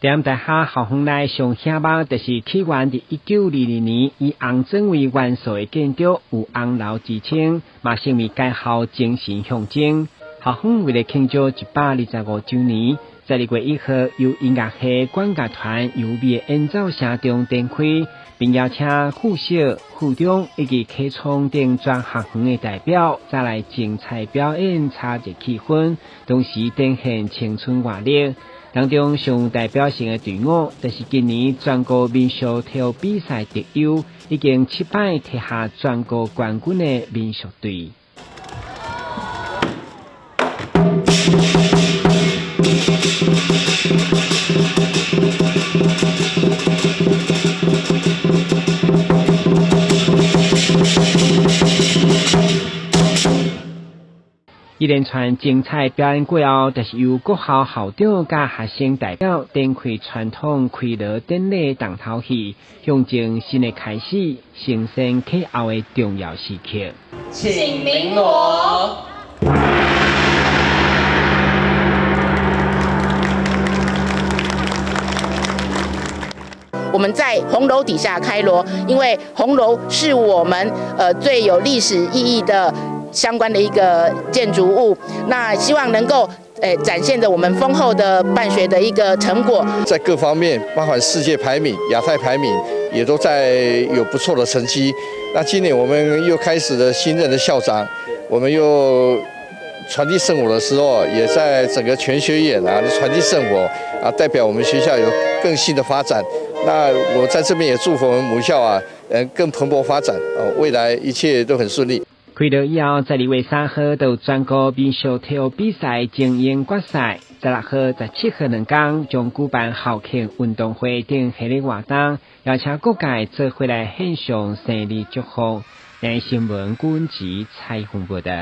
踮大厦校园内上显目，就是起源伫1922年以红砖为元素的建筑，有红楼之称，嘛成为该校精神象征。校方为了庆祝125周年，12月1号由音乐系管乐团优美的演奏声中展开，并邀请副校、副长以及科创等全学园的代表，再来精彩表演，炒热气氛，同时展现青春活力。当中上有代表性的队伍，就是今年全国民俗跳比赛得优，已经7摆摕下全国冠军的民俗队。一连串精彩表演过后，就是由各校校长加学生代表展开传统开锣典礼重头戏，象征新的开始，承先启后的重要时刻。请鸣锣。我们在红楼底下开锣，因为红楼是我们最有历史意义的相关的一个建筑物，那希望能够展现着我们丰厚的办学的一个成果，在各方面，包含世界排名、亚太排名，也都在有不错的成绩。那今年我们又开始了新任的校长，我们又传递圣火的时候，也在整个全学院传递圣火代表我们学校有更新的发展。那我在这边也祝福我们母校更蓬勃发展未来一切都很顺利。开锣以后，12月3号到全国民俗跳比赛精英决赛，16号、17号2天将举办校庆运动会等系列活动，邀请各界做回来献上生日祝福。新闻管制采访报道。